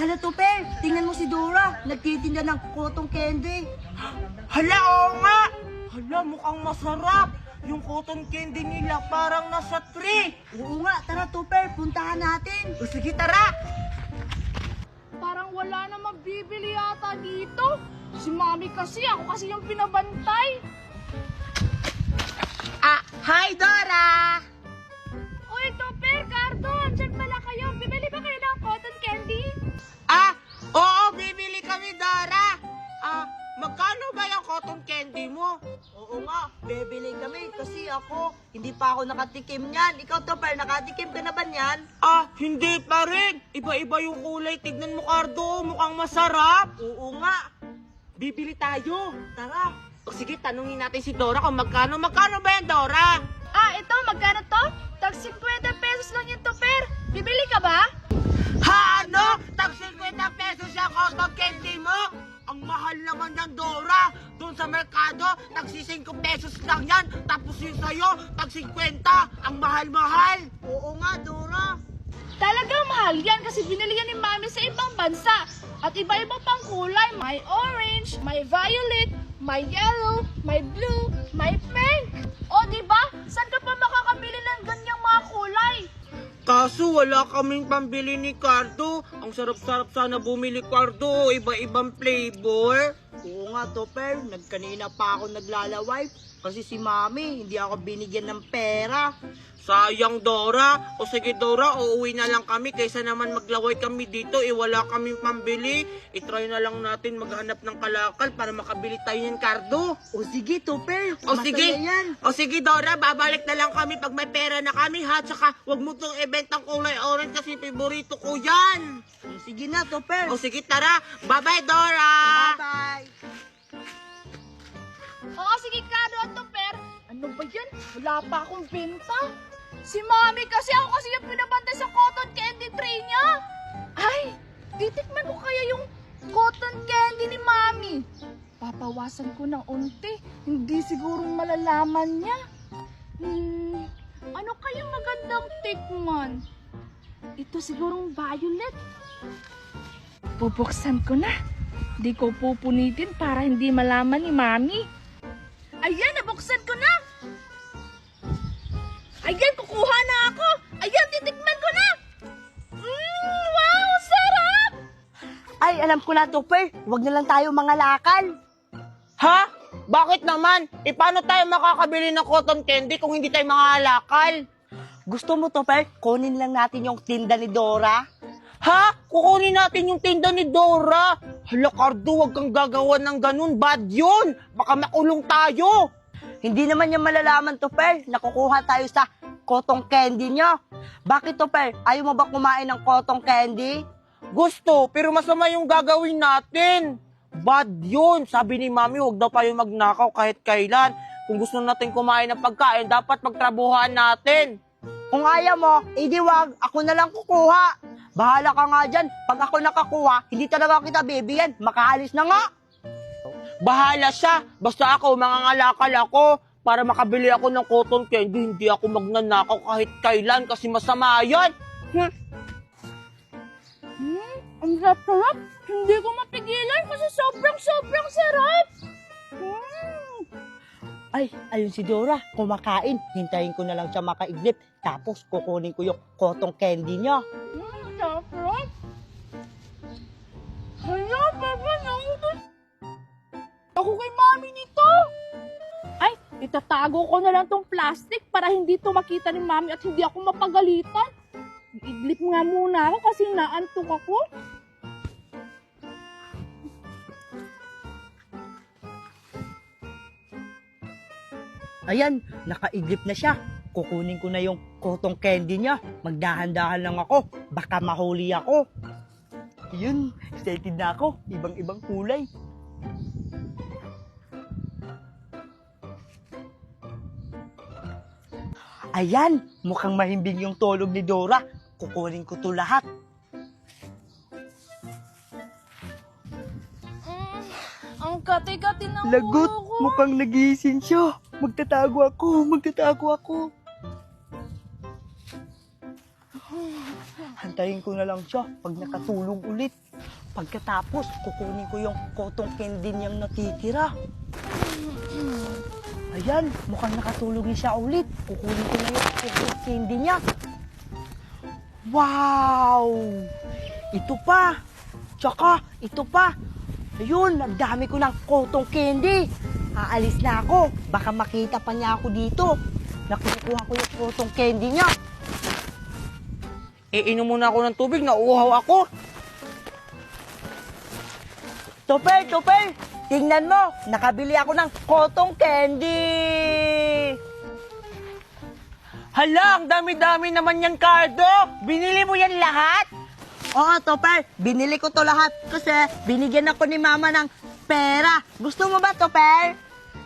Hala, Topper, tingnan mo si Dora. Nagtitinda ng cotton candy. Hala, oo nga! Hala, mukhang masarap! Yung cotton candy nila parang nasa tree! Oo nga, tara Topper, puntahan natin. O sige, tara! Parang wala namang bibili yata dito. Si Mami kasi, ako kasi yung pinabantay. Hi, Dora! Uy, Topper, Cardo, andyan pala kayo. Bibili ba kayo ng cotton candy? Oo, bibili kami, Dora! Magkano ba yung cotton candy mo? Oo nga, bibili kami kasi ako, hindi pa ako nakatikim niyan. Ikaw Topper, nakatikim ka na ba niyan? Hindi pa rin! Iba-iba yung kulay. Tignan mo, Cardo, mukhang masarap! Oo nga, Bibili tayo! tara. O sige, tanungin natin si Dora kung magkano. Magkano ba yan, Dora? Ito, magkano to? Tag 50 pesos lang yung Topper. Bibili ka ba? Ha, ano? Tag 50 pesos yung cotton candy mo? Ang mahal naman yan, Dora. Doon sa merkado, tag 5 pesos lang yan. Tapos yung sayo, tag 50. Ang mahal-mahal. Oo nga, Dora. Talagang mahal yan kasi binili yan ni Mami sa ibang bansa. At iba-iba pang kulay. May orange, may violet, may yellow, may blue, may pink. O, diba? Saan ka pa makakabili ng ganyang mga kulay? Kaso wala kaming pambili ni Cardo. Ang sarap-sarap sana bumili, Cardo. Iba-ibang flavor. Oo nga, Topper, nagkanina pa ako naglalaway kasi si Mami, hindi ako binigyan ng pera. Sayang, Dora. O sige, Dora, uuwi na lang kami kaysa naman maglaway kami dito. Wala kaming pambili. I-try na lang natin maghanap ng kalakal para makabili tayo ng Cardo. O sige, Topper, O masaya sige, yan. o sige, Dora, babalik na lang kami pag may pera na kami, ha? Tsaka, wag mo tong ibentang kulay orange kasi favorito ko yan. O sige na, Topper. O sige, tara. Bye-bye, Dora. Bye-bye. Oo, sige, Cardo at Topper. Ano ba yan? Wala pa akong benta. Si Mami kasi, ako kasi yung pinabantay sa cotton candy tray niya. Ay, titikman ko kaya yung cotton candy ni Mami. Papawasan ko ng unti. Hindi sigurong malalaman niya. Ano kaya magandang tikman? Ito sigurong violet. Bubuksan ko na. Di ko pupunitin para hindi malaman ni Mami. Ayan, nabuksan ko na. Ayan, kukuha na ako. Ayan, titikman ko na. Wow, sarap! Ay, alam ko na, Topper. Huwag na lang tayo mga lakal. Ha? Bakit naman? Paano tayo makakabili ng cotton candy kung hindi tayo mga halakal? Gusto mo, Topper? Kunin lang natin yung tinda ni Dora. Ha? Kukunin natin yung tinda ni Dora. Hala, Cardo, wag kang gagawa ng ganun. Bad yun. Baka makulong tayo. Hindi naman niya malalaman, Topper. Nakukuha tayo sa cotton candy niya. Bakit, Topper? Ayaw mo ba kumain ng cotton candy? Gusto, pero masama yung gagawin natin. Bad yun. Sabi ni Mami, huwag daw tayo magnakaw kahit kailan. Kung gusto natin kumain ng pagkain, dapat magtrabuhan natin. Kung ayaw mo, edi wag. Ako na lang kukuha. Bahala ka nga dyan. Pag ako nakakuha, hindi talaga kita bibigyan. Makaalis na nga. Bahala siya. Basta ako, mangangalakal ako para makabili ako ng cotton candy. Hindi ako magnanakaw kahit kailan kasi masama yan. Ang sarap-sarap. Hindi ko mapigilan kasi sobrang sarap. Ay, ayun si Dora. Kumakain. Hintayin ko na lang siya makaiglip. Tapos kukunin ko yung cotton candy niya. Sarap. Hala, Papa, naubos ako kay Mami nito. Ay, itatago ko na lang tong plastic para hindi to makita ni Mami at hindi ako mapagalitan. Iglip nga muna ako kasi naantok ako. Ayan, nakaiglip na siya. Kukunin ko na yung cotton candy niya. Magdahan-dahan lang ako. Baka mahuli ako. Yun, excited na ako. Ibang-ibang kulay. Ayan, mukhang mahimbing yung tulog ni Dora. Kukunin ko to lahat. Ang kati-kati ng Lagot, ulo ko. mukhang nagising siya. Magtatago ako. Hantayin ko na lang siya pag nakatulog ulit. Pagkatapos, kukunin ko yung cotton candy niyang natitira. Ayan, mukhang nakatulog na siya ulit. Kukunin ko na yung cotton candy niya. Wow! Ito pa. Tsaka, ito pa. Ayun, ang dami ko ng cotton candy. Aalis na ako. Baka makita pa niya ako dito. Nakukuha ko yung cotton candy niya. Iinom muna ako ng tubig, nauuhaw ako. Topper, Topper! Tingnan mo, nakabili ako ng cotton candy! Hala, ang dami-dami naman yan, Cardo. Binili mo yan lahat? Oo, Topper, binili ko to lahat kasi binigyan ako ni Mama ng pera. Gusto mo ba, Topper?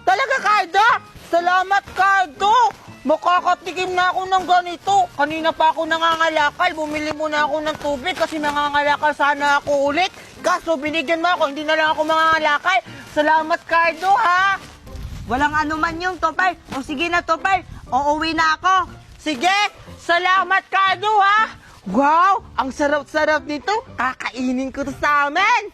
Talaga, Cardo? Salamat, Cardo. Makakatikim na ako ng ganito. Kanina pa ako nangangalakal. Bumili muna ako ng tubig kasi nangangalakal sana ako ulit. Kaso binigyan mo ako, hindi na lang ako mangangalakal. Salamat, Cardo, ha? Walang anuman yung Topper. O sige na, Topper, uuwi na ako. Sige, salamat, Cardo, ha? Wow, ang sarap-sarap nito. Kakainin ko to sa amin.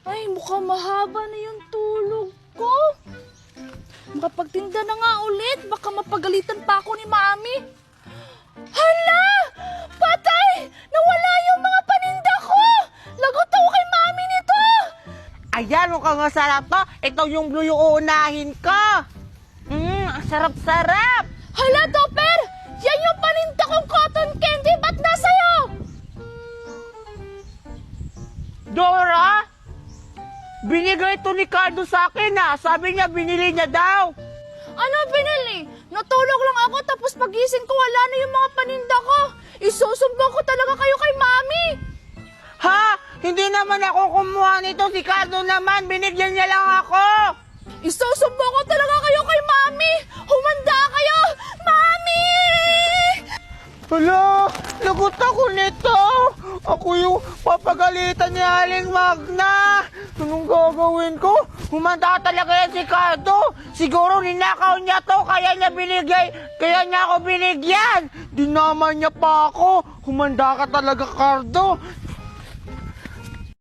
Ay, mukhang mahaba na yung tulog ko. Makapagtinda na nga ulit. Baka mapagalitan pa ako ni Mami. Hala! Patay! Nawala yung mga paninda ko! Lagot ako kay Mami nito! Ayan, mukhang masarap to. Ito yung blue yung uunahin ko. Ang sarap-sarap. Hala, Topper! Yan yung paninda kong cotton candy! Ba't nasa'yo? Dora? Binigay ito ni Cardo sa akin, ha? Sabi niya, binili niya daw. Ano binili? Natulog lang ako tapos pagising ko wala na yung mga paninda ko. Isusumbong ko talaga kayo kay Mami. Ha? Hindi naman ako kumuha nito. Si Cardo naman, binigyan niya lang ako. Isusumbong ko talaga kayo kay Mami. Humanda kayo! Mami! Hala, lagot ako nito. Ako yung papagalitan ni Aling Magna. Anong gagawin ko? Humanda talaga yan si Cardo. Siguro ninakaw niya to, kaya niya ako binigyan. Dinaman niya pa ako. Humanda ka talaga, Cardo.